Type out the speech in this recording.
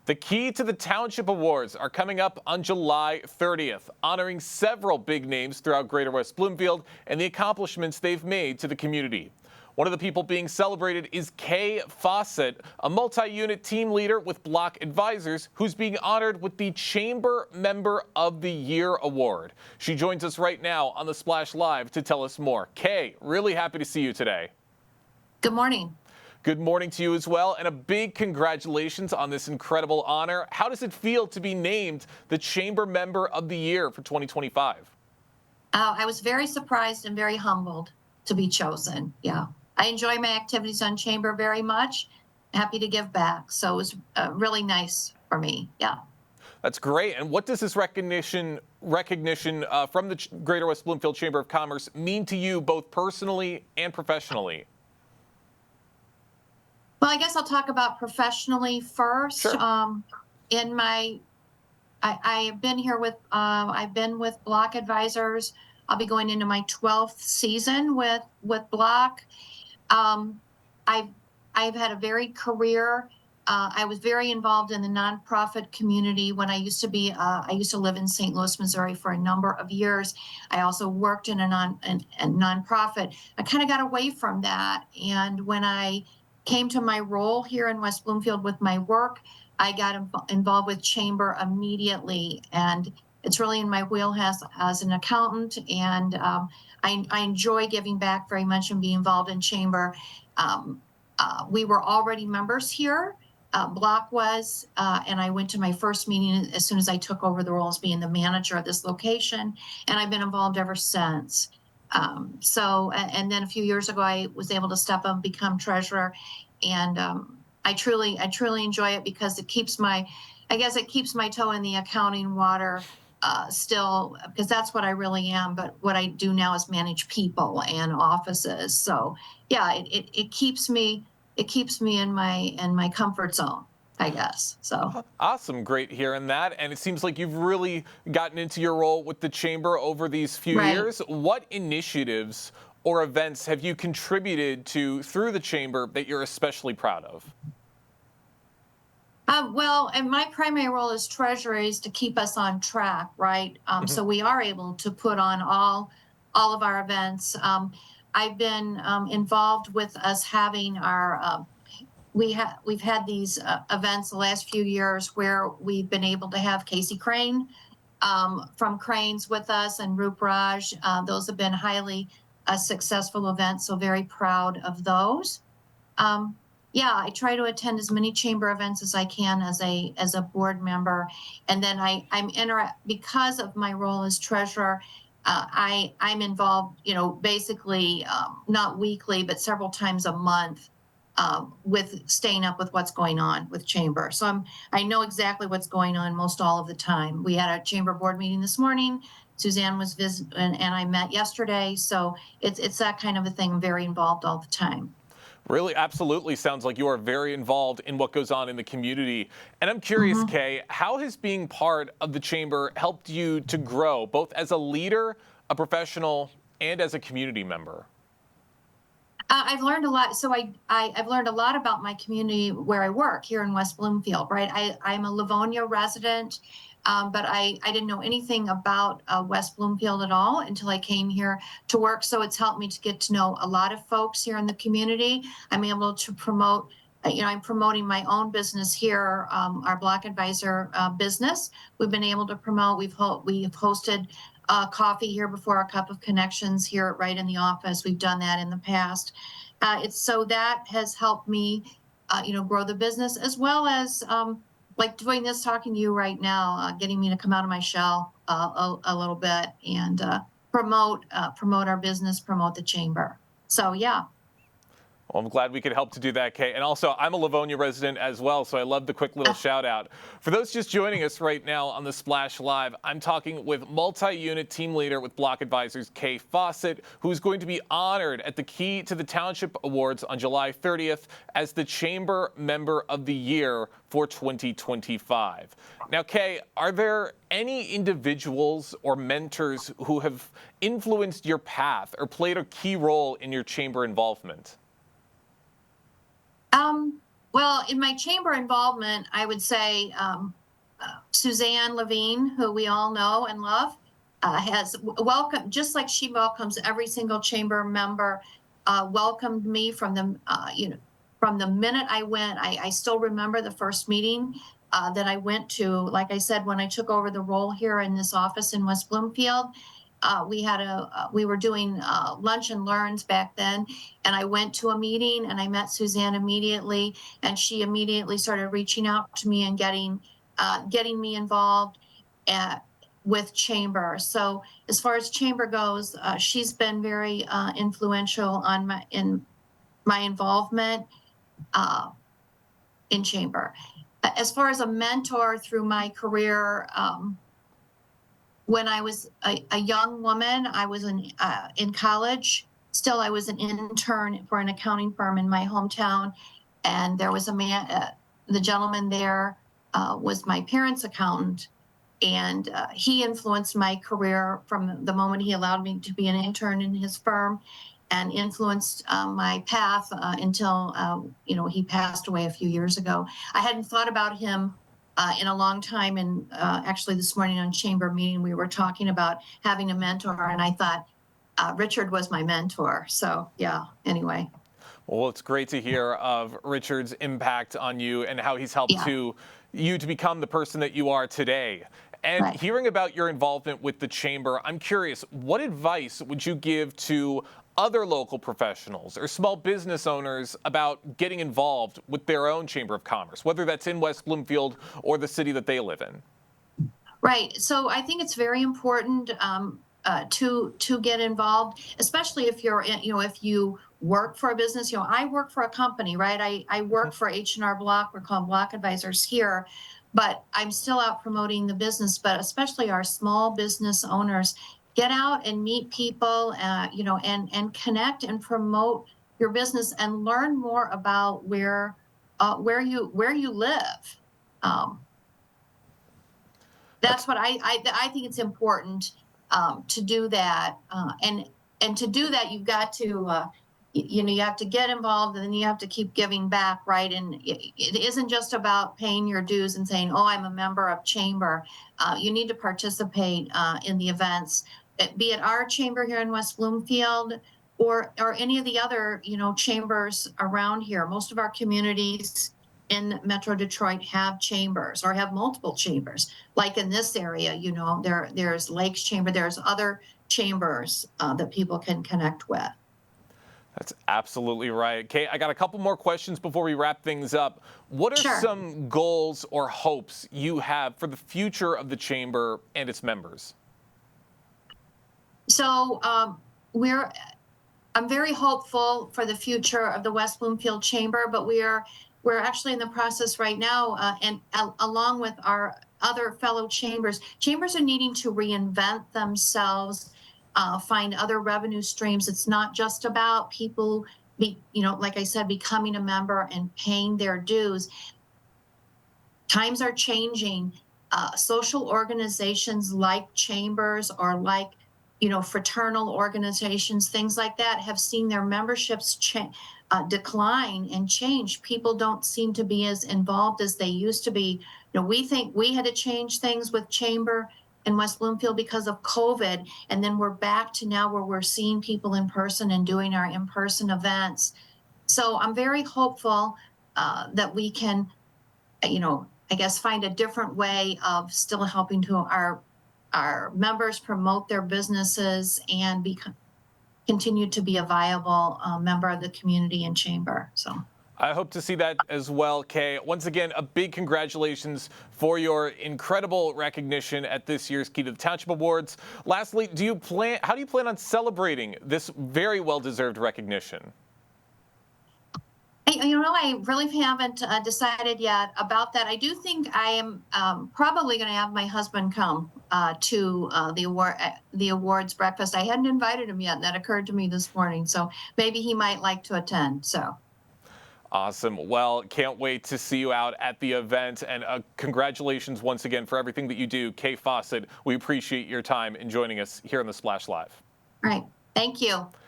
The key to the Township Awards are coming up on July 30th, honoring several big names throughout Greater West Bloomfield and the accomplishments they've made to the community. One of the people being celebrated is Kay Fossett, a multi-unit team leader with Block Advisors, who's being honored with the Chamber Member of the Year Award. She joins us right now on the Splash Live to tell us more. Kay, really happy to see you today. Good morning. Good morning to you as well, and a big congratulations on this incredible honor. How does it feel to be named the Chamber Member of the Year for 2025? I was very surprised and very humbled to be chosen. Yeah, I enjoy my activities on Chamber very much. Happy to give back. So it was really nice for me. Yeah. That's great. And what does this recognition from the Greater West Bloomfield Chamber of Commerce mean to you both personally and professionally? Well, I guess I'll talk about professionally first. Sure. I have been here with I've been with Block Advisors. I'll be going into my 12th season with Block. I've had a varied career. I was very involved in the nonprofit community when I used to live in St. Louis, Missouri for a number of years. I also worked in a nonprofit. I kind of got away from that, and when I came to my role here in West Bloomfield with my work, I got involved with Chamber immediately, and it's really in my wheelhouse as an accountant, and I enjoy giving back very much and being involved in Chamber. We were already members here, Block was, and I went to my first meeting as soon as I took over the role as being the manager of this location, and I've been involved ever since. And then a few years ago, I was able to step up and become treasurer, and I truly enjoy it because it keeps my toe in the accounting water still, because that's what I really am. But what I do now is manage people and offices. So yeah, it keeps me in my comfort zone, I guess. So awesome. Great hearing that. And it seems like you've really gotten into your role with the Chamber over these few years. What initiatives or events have you contributed to through the Chamber that you're especially proud of? Well, and my primary role as treasurer is to keep us on track, right? So we are able to put on all of our events. I've been involved with us having our we've had these events the last few years where we've been able to have Casey Crane from Cranes with us and Roop Raj. Those have been highly successful events, so very proud of those. Yeah, I try to attend as many Chamber events as I can as a board member, and then because of my role as treasurer. I'm involved, basically not weekly, but several times a month with staying up with what's going on with Chamber. So I know exactly what's going on most all of the time. We had a Chamber board meeting this morning. Suzanne was visiting, and I met yesterday. So it's that kind of a thing. I'm very involved all the time. Really, absolutely sounds like you are very involved in what goes on in the community. And I'm curious, Kay, how has being part of the Chamber helped you to grow, both as a leader, a professional, and as a community member? I've learned a lot. So I've learned a lot about my community where I work here in West Bloomfield, right? I'm a Livonia resident, but I didn't know anything about West Bloomfield at all until I came here to work. So it's helped me to get to know a lot of folks here in the community. I'm able to promote, I'm promoting my own business here, our Block Advisor business. We've been able to promote, we've hosted coffee here before, a cup of connections here right in the office. We've done that in the past. So that has helped me, grow the business, as well as like doing this, talking to you right now, getting me to come out of my shell a little bit and promote our business, promote the Chamber. So yeah. Well, I'm glad we could help to do that, Kay. And also, I'm a Livonia resident as well, so I love the quick little shout out. For those just joining us right now on the Splash Live, I'm talking with multi-unit team leader with Block Advisors Kay Fossett, who's going to be honored at the Key to the Township Awards on July 30th as the Chamber Member of the Year for 2025. Now, Kay, are there any individuals or mentors who have influenced your path or played a key role in your Chamber involvement? Well, in my chamber involvement, I would say Suzanne Levine, who we all know and love, has welcomed, just like she welcomes every single chamber member, welcomed me from the, from the minute I went. I still remember the first meeting that I went to. Like I said, when I took over the role here in this office in West Bloomfield, we were doing lunch and learns back then, and I went to a meeting and I met Suzanne immediately, and she immediately started reaching out to me and getting me involved with chamber. So as far as chamber goes, she's been very influential on my involvement in chamber. As far as a mentor through my career, when I was a young woman, I was in college. Still, I was an intern for an accounting firm in my hometown, and there was a man. The gentleman there was my parents' accountant, and he influenced my career from the moment he allowed me to be an intern in his firm, and influenced my path until he passed away a few years ago. I hadn't thought about him in a long time, and actually this morning on chamber meeting we were talking about having a mentor, and I thought Richard was my mentor. So yeah, anyway. Well, it's great to hear of Richard's impact on you and how he's helped you to become the person that you are today. And hearing about your involvement with the chamber, I'm curious, what advice would you give to other local professionals or small business owners about getting involved with their own Chamber of Commerce, whether that's in West Bloomfield or the city that they live in? Right. So I think it's very important to get involved, especially if you're if you work for a business. I work for a company, right? I work for H&R Block. We're called Block Advisors here, but I'm still out promoting the business. But especially our small business owners, get out and meet people, and connect and promote your business and learn more about where you live. That's what I think it's important to do that, and to do that you've got to you have to get involved, and then you have to keep giving back, right? And it isn't just about paying your dues and saying, oh, I'm a member of chamber. You need to participate in the events, be it our chamber here in West Bloomfield or any of the other chambers around here. Most of our communities in Metro Detroit have chambers or have multiple chambers. Like in this area, there's Lakes Chamber, there's other chambers that people can connect with. That's absolutely right. Kay, I got a couple more questions before we wrap things up. What are some goals or hopes you have for the future of the chamber and its members? So I'm very hopeful for the future of the West Bloomfield Chamber, but we're actually in the process right now, and along with our other fellow chambers are needing to reinvent themselves, find other revenue streams. It's not just about people, like I said, becoming a member and paying their dues. Times are changing. Social organizations like chambers or like fraternal organizations, things like that, have seen their memberships decline and change. People don't seem to be as involved as they used to be. We think we had to change things with chamber in West Bloomfield because of COVID, and then we're back to now where we're seeing people in person and doing our in-person events. So I'm very hopeful that we can, I guess, find a different way of still helping to our members promote their businesses and continue to be a viable member of the community and chamber. So I hope to see that as well, Kay. Once again, a big congratulations for your incredible recognition at this year's Key to the Township Awards. Lastly, how do you plan on celebrating this very well-deserved recognition? I really haven't decided yet about that. I do think I am probably going to have my husband come to the awards breakfast. I hadn't invited him yet, and that occurred to me this morning. So maybe he might like to attend. So. Awesome. Well, can't wait to see you out at the event, and congratulations once again for everything that you do, Kay Fossett. We appreciate your time in joining us here on the Splash Live. All right. Thank you.